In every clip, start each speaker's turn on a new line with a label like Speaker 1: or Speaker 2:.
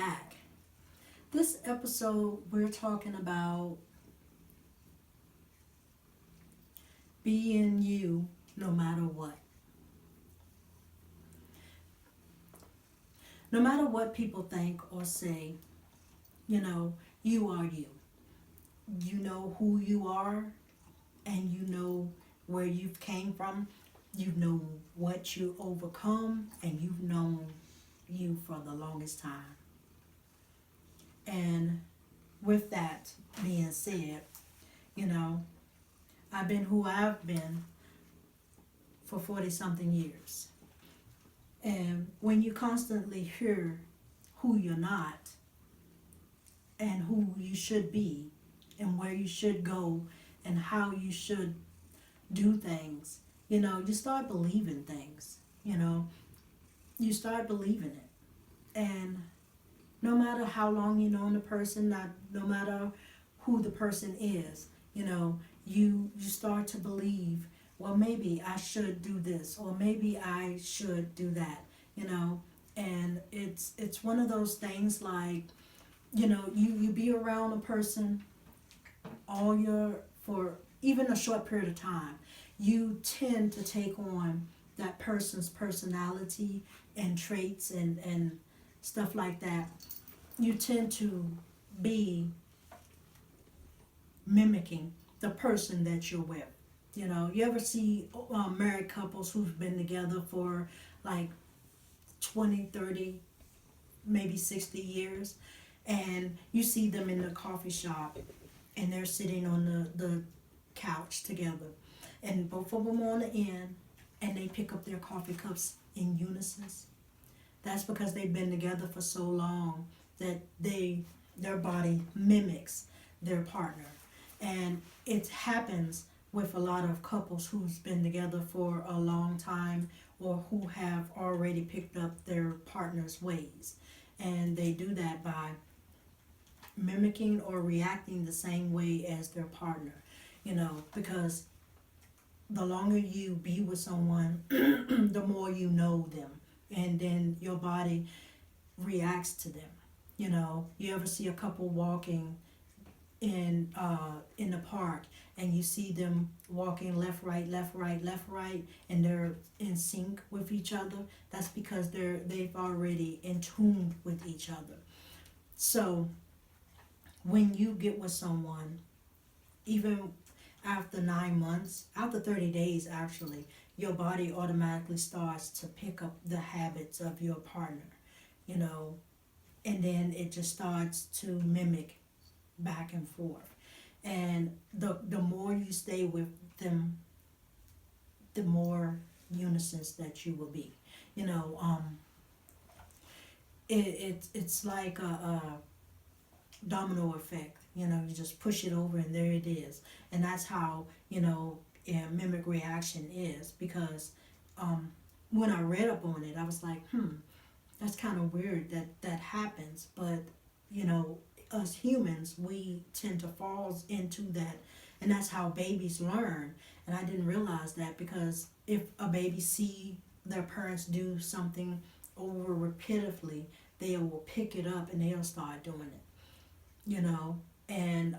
Speaker 1: back. This episode, we're talking about being you no matter what. No matter what people think or say, you are you. You know who you are, and you know where you've came from. You know what you overcome, and you've known you for the longest time. And with that being said, you know, I've been who I've been for 40 something years. And when you constantly hear who you're not and who you should be and where you should go and how you should do things, you start believing things, you start believing it. And no matter how long you know the person, no matter who the person is, you start to believe, well, maybe I should do this, or maybe I should do that, and it's one of those things like, you be around a person for even a short period of time, you tend to take on that person's personality and traits and stuff like that. You tend to be mimicking the person that you're with. You ever see married couples who've been together for like 20, 30, maybe 60 years, and you see them in the coffee shop and they're sitting on the couch together, and both of them on the end, and they pick up their coffee cups in unison. That's because they've been together for so long that their body mimics their partner. And it happens with a lot of couples who's been together for a long time or who have already picked up their partner's ways. And they do that by mimicking or reacting the same way as their partner, because the longer you be with someone, the more you know them, and then your body reacts to them. You ever see a couple walking in the park, and you see them walking left, right, left, right, left, right, and they're in sync with each other? That's because they've already in tune with each other. So when you get with someone, even after 9 months, after 30 days actually, your body automatically starts to pick up the habits of your partner, and then it just starts to mimic back and forth. And the more you stay with them, the more unison that you will be. It's like a domino effect. You just push it over and there it is. And that's how, a mimic reaction is. Because when I read up on it, I was like, that's kind of weird that happens. But, us humans, we tend to fall into that. And that's how babies learn. And I didn't realize that, because if a baby see their parents do something over repetitively, they will pick it up and they'll start doing it. And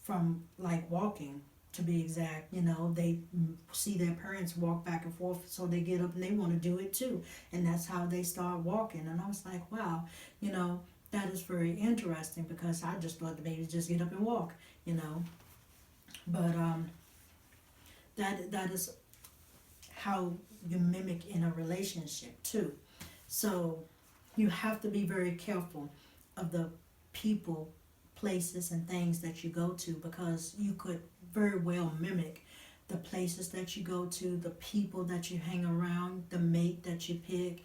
Speaker 1: from like walking, to be exact, they see their parents walk back and forth, so they get up and they want to do it too, and that's how they start walking. And I was like, wow, that is very interesting, because I just thought the babies just get up and walk, but that is how you mimic in a relationship too. So you have to be very careful of the people, places, and things that you go to, because you could very well mimic the places that you go to, the people that you hang around, the mate that you pick,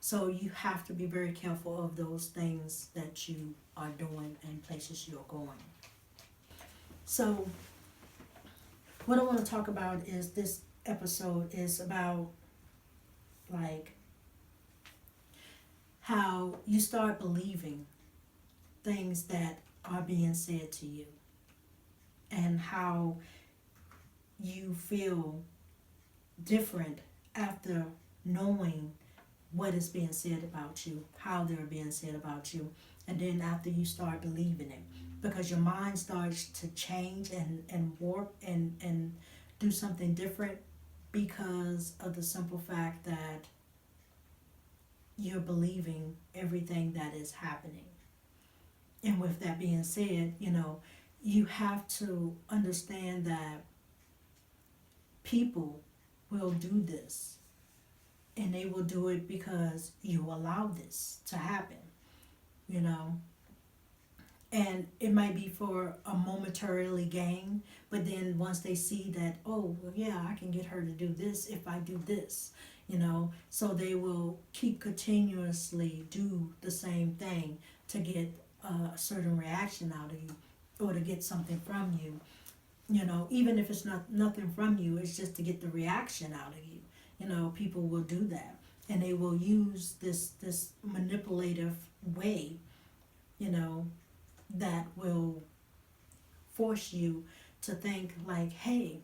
Speaker 1: so you have to be very careful of those things that you are doing and places you're going. So what I want to talk about is, this episode is about like how you start believing things that are being said to you, and how you feel different after knowing what is being said about you, how they're being said about you, and then after you start believing it, because your mind starts to change and warp and do something different because of the simple fact that you're believing everything that is happening. And with that being said, you have to understand that people will do this, and they will do it because you allow this to happen, you know. And it might be for a momentarily gain, but then once they see that, oh, well, yeah, I can get her to do this if I do this, so they will keep continuously do the same thing to get a certain reaction out of you, or to get something from you, even if it's not nothing from you, it's just to get the reaction out of you. People will do that, and they will use this manipulative way, you know, that will force you to think like, hey,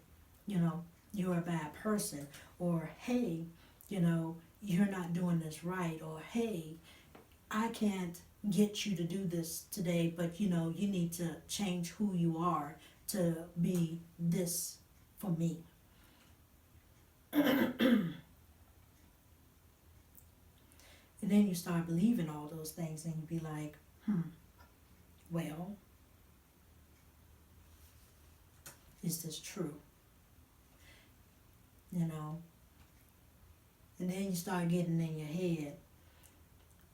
Speaker 1: you're a bad person, or hey, you're not doing this right, or hey, I can't get you to do this today, but you need to change who you are to be this for me. And then you start believing all those things, and you be like, well, is this true? And then you start getting in your head,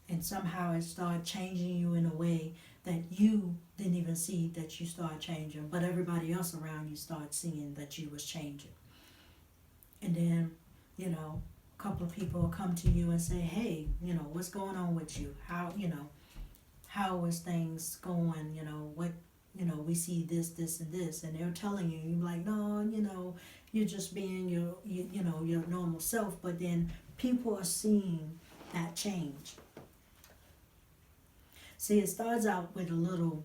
Speaker 1: and somehow it started changing you in a way that you didn't even see that you started changing, but everybody else around you started seeing that you was changing. And then, a couple of people will come to you and say, hey, what's going on with you? How is things going? What, we see this and this, and they're telling you, you're like, no, you're just being your normal self. But then people are seeing that change. See, it starts out with a little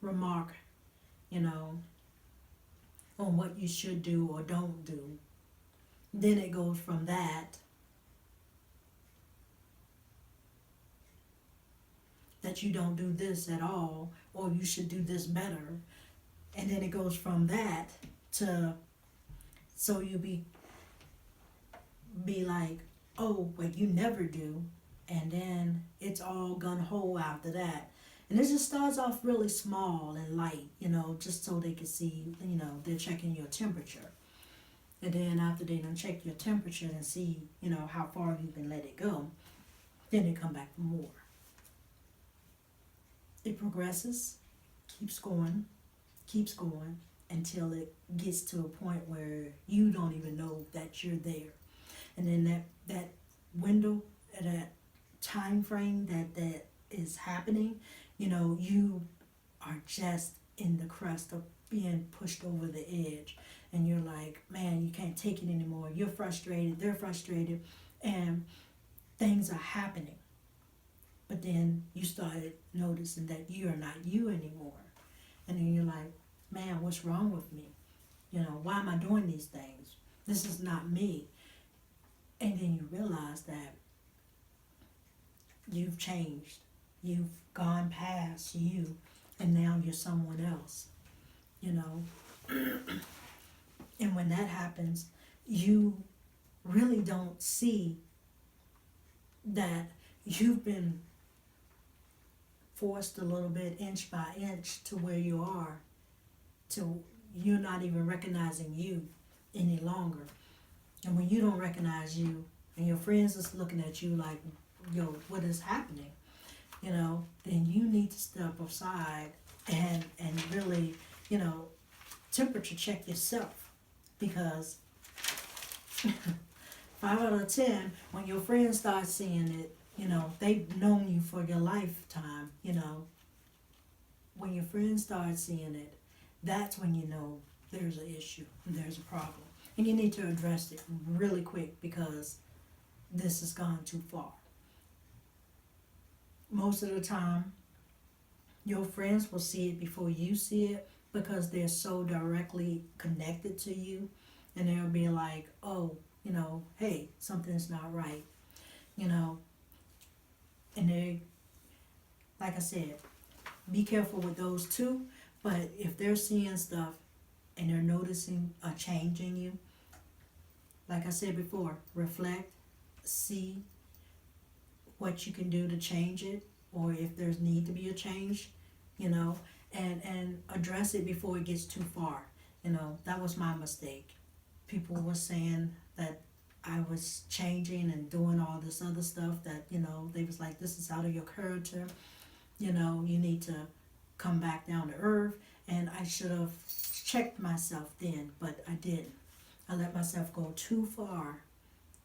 Speaker 1: remark, on what you should do or don't do. Then it goes from that you don't do this at all, or you should do this better. And then it goes from that to, so you be like, oh, well, you never do. And then it's all gun-ho after that. And it just starts off really small and light, just so they can see, they're checking your temperature. And then after they done check your temperature and see, how far you can let it go, then they come back for more. It progresses, keeps going, until it gets to a point where you don't even know that you're there. And then that window, that time frame that is happening, you are just in the crust of being pushed over the edge, and you're like, man, you can't take it anymore. You're frustrated, they're frustrated, and things are happening. But then you started noticing that you are not you anymore. And then you're like, man, what's wrong with me? Why am I doing these things? This is not me. And then you realize that you've changed. You've gone past you, and now you're someone else. And when that happens, you really don't see that you've been forced a little bit, inch by inch, to where you are, to you're not even recognizing you any longer. And when you don't recognize you, and your friends is looking at you like, yo, what is happening? Then you need to step aside and really, temperature check yourself. Because 5 out of 10, when your friends start seeing it, they've known you for your lifetime, when your friends start seeing it, that's when you know there's an issue, there's a problem. And you need to address it really quick, because this has gone too far. Most of the time, your friends will see it before you see it, because they're so directly connected to you, and they'll be like, oh, hey, something's not right. you know, and they, like I said, be careful with those too. But if they're seeing stuff and they're noticing a change in you, like I said before, reflect, see what you can do to change it, or if there's need to be a change, you know, and address it before it gets too far. You know, that was my mistake. People were saying that I was changing and doing all this other stuff that, you know, they was like, this is out of your character, you know, you need to come back down to earth. And I should have checked myself then, but I didn't. I let myself go too far,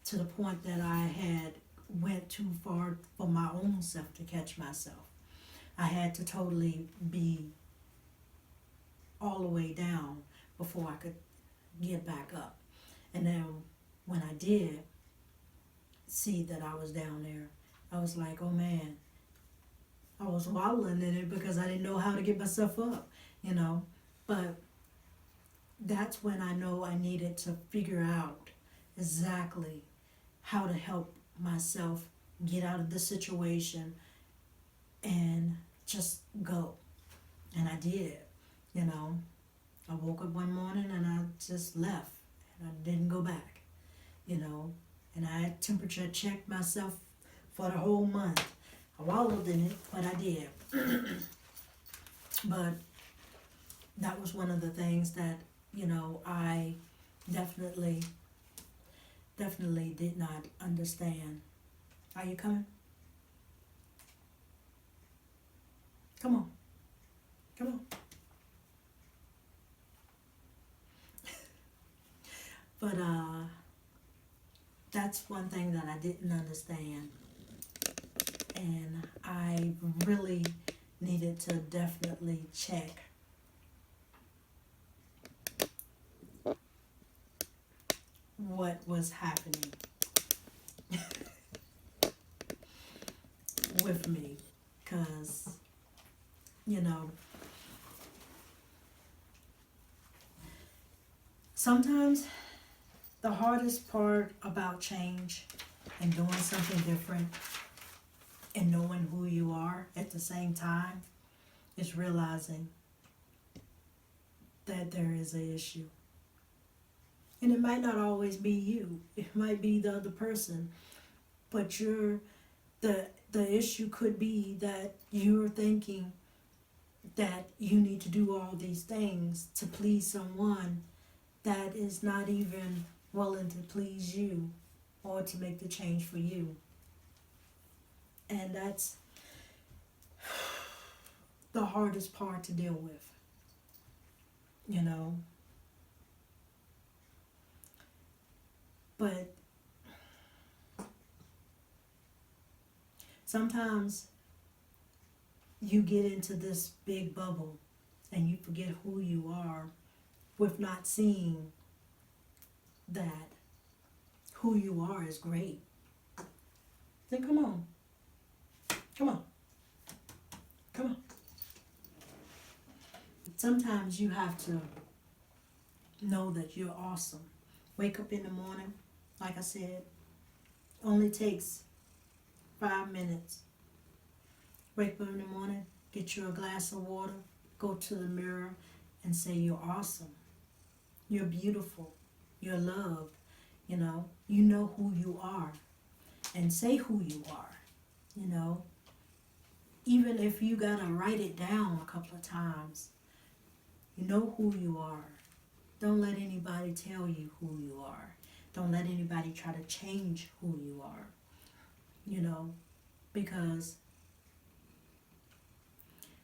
Speaker 1: to the point that I had went too far for my own self to catch myself. I had to totally be all the way down before I could get back up. And then when I did see that I was down there, I was like, oh man, I was wallowing in it because I didn't know how to get myself up, you know. But that's when I know I needed to figure out exactly how to help myself get out of the situation and just go. And I did, you know. I woke up one morning and I just left. And I didn't go back, you know. And I had temperature checked myself for the whole month. I wallowed in it, but I did. But that was one of the things that, you know, I definitely did not understand. Are you coming? Come on. Come on. But that's one thing that I didn't understand. And I really needed to definitely check what was happening with me. Because, you know, sometimes the hardest part about change and doing something different and knowing who you are at the same time is realizing that there is an issue. And it might not always be you. It might be the other person. But the issue could be that you're thinking that you need to do all these things to please someone that is not even willing to please you or to make the change for you. And that's the hardest part to deal with, you know. But sometimes you get into this big bubble and you forget who you are with not seeing that who you are is great. Then come on. Come on. Come on. Sometimes you have to know that you're awesome. Wake up in the morning, like I said, only takes 5 minutes. Wake up in the morning, get you a glass of water, go to the mirror and say you're awesome. You're beautiful. You're loved. You know who you are. And say who you are, you know. Even if you gotta write it down a couple of times, you know who you are. Don't let anybody tell you who you are. Don't let anybody try to change who you are, you know, because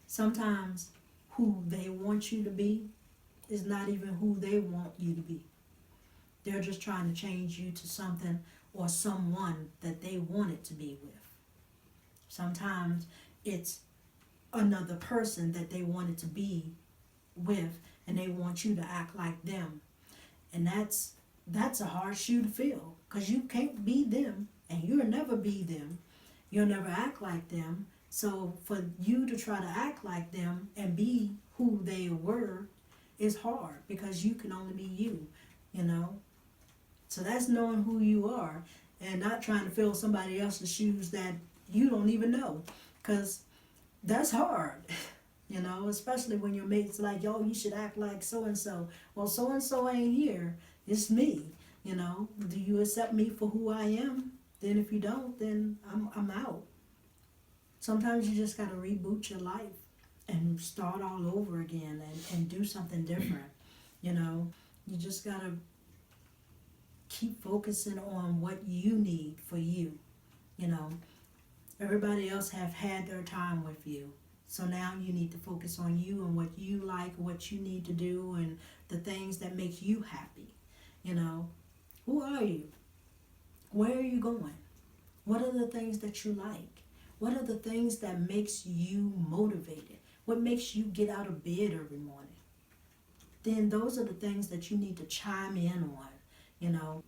Speaker 1: sometimes who they want you to be is not even who they want you to be. They're just trying to change you to something or someone that they want it to be with. Sometimes it's another person that they want it to be with, and they want you to act like them. And that's a hard shoe to fill, because you can't be them, and you'll never be them. You'll never act like them. So for you to try to act like them and be who they were is hard, because you can only be you, you know. So that's knowing who you are. and not trying to fill somebody else's shoes that you don't even know. Because that's hard, especially when your mate's like, yo, you should act like so and so. Well, so and so ain't here. It's me. Do you accept me for who I am? Then if you don't, then I'm out. Sometimes you just got to reboot your life and start all over again and do something different. You just got to keep focusing on what you need for you. You know, everybody else have had their time with you. So now you need to focus on you and what you like, what you need to do, and the things that make you happy. Who are you? Where are you going? What are the things that you like? What are the things that makes you motivated? What makes you get out of bed every morning? Then those are the things that you need to chime in on,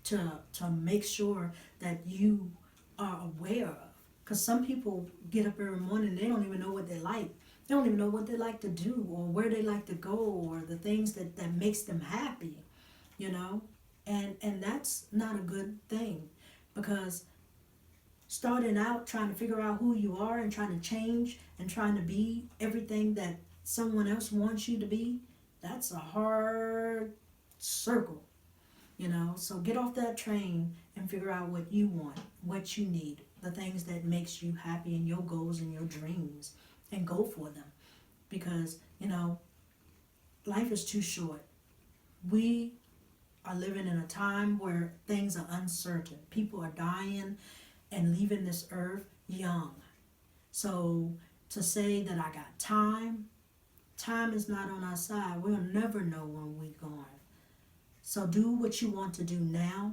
Speaker 1: to make sure that you are aware of. Because some people get up every morning and they don't even know what they like. They don't even know what they like to do or where they like to go or the things that makes them happy, And that's not a good thing, because starting out trying to figure out who you are and trying to change and trying to be everything that someone else wants you to be, that's a hard circle. So get off that train and figure out what you want, what you need, the things that makes you happy and your goals and your dreams, and go for them. Because, life is too short. We are living in a time where things are uncertain. People are dying and leaving this earth young. So to say that I got time is not on our side. We'll never know when we're gone. So do what you want to do now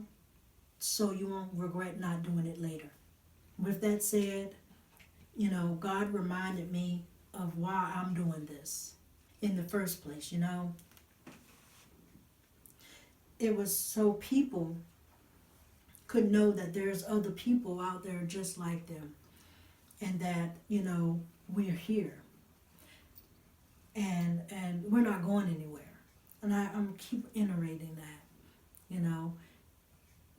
Speaker 1: so you won't regret not doing it later. With that said, God reminded me of why I'm doing this in the first place, It was so people could know that there's other people out there just like them, and that, we're here. And we're not going anywhere. And I'm keep iterating that,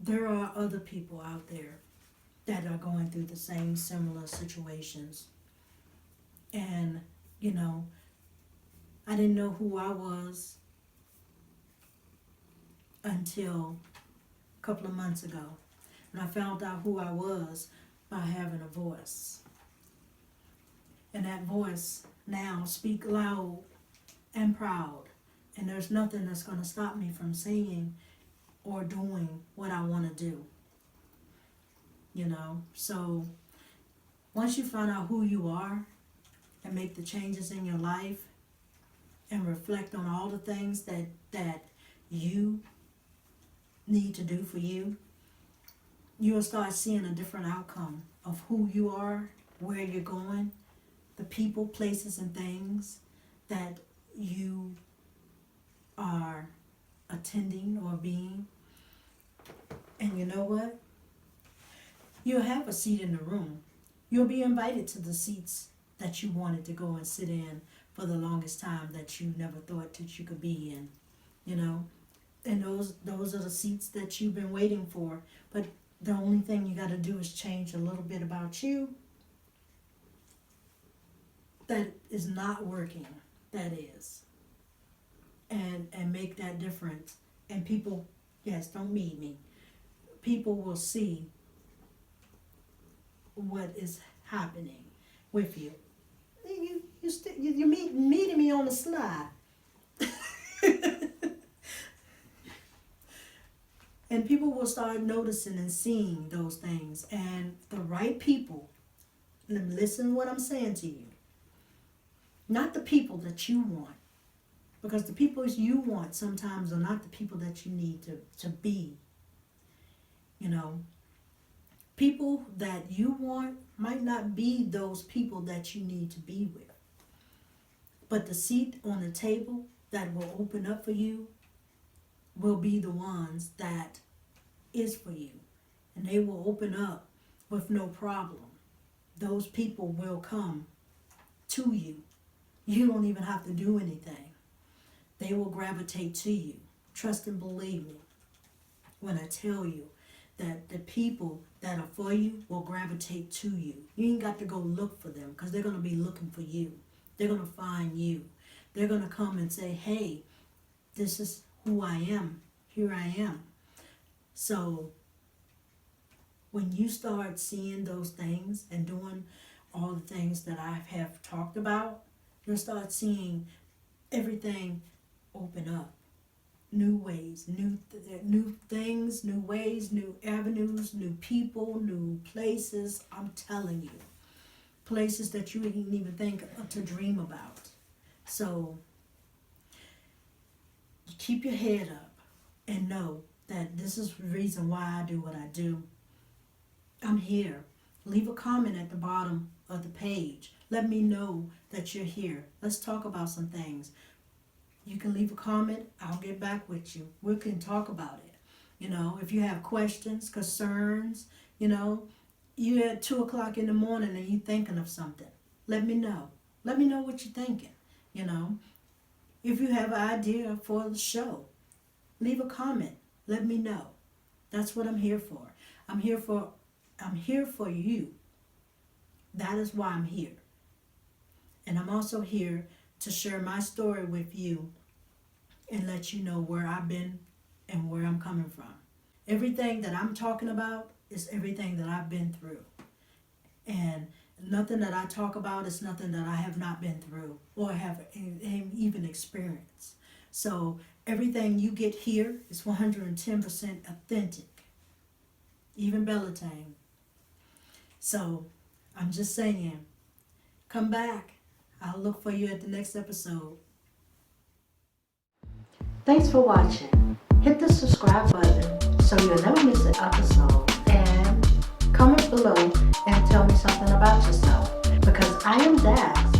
Speaker 1: There are other people out there that are going through the same similar situations. And, I didn't know who I was until a couple of months ago. And I found out who I was by having a voice. And that voice now speak loud and proud. And there's nothing that's going to stop me from saying or doing what I want to do. So once you find out who you are and make the changes in your life and reflect on all the things that you need to do for you, you'll start seeing a different outcome of who you are, where you're going, the people, places, and things that you are attending or being. And you know what? You'll have a seat in the room. You'll be invited to the seats that you wanted to go and sit in for the longest time that you never thought that you could be in, And those are the seats that you've been waiting for. But the only thing you got to do is change a little bit about you that is not working, that is. And make that difference. And people, yes, don't meet me. People will see what is happening with you. You're meeting me on the slide. And people will start noticing and seeing those things. And the right people, listen to what I'm saying to you. Not the people that you want. Because the people you want sometimes are not the people that you need to be. People that you want might not be those people that you need to be with. But the seat on the table that will open up for you will be the ones that is for you. And they will open up with no problem. Those people will come to you. You don't even have to do anything. They will gravitate to you. Trust and believe me when I tell you that the people that are for you will gravitate to you. You ain't got to go look for them because they're going to be looking for you. They're going to find you. They're going to come and say, hey, this is who I am. Here I am. So when you start seeing those things and doing all the things that I have talked about, you'll start seeing everything open up. New ways, new things, new ways, new avenues, new people, new places. I'm telling you, places that you didn't even think to dream about. So keep your head up and know that this is the reason why I do what I do. I'm here. Leave a comment at the bottom of the page. Let me know that you're here. Let's talk about some things. You can leave a comment. I'll get back with you. We can talk about it. You know, if you have questions, concerns, you know, you're at 2 o'clock in the morning and you're thinking of something. Let me know. Let me know what you're thinking. You know, if you have an idea for the show, leave a comment. Let me know. That's what I'm here for. I'm here for you. That is why I'm here. And I'm also here to share my story with you and let you know where I've been and where I'm coming from. Everything that I'm talking about is everything that I've been through. And nothing that I talk about is nothing that I have not been through or have even experienced. So everything you get here is 110% authentic. Even Bellatane. So I'm just saying, come back. I'll look for you at the next episode. Thanks for watching. Hit the subscribe button so you'll never miss an episode. And comment below and tell me something about yourself. Because I am Dax.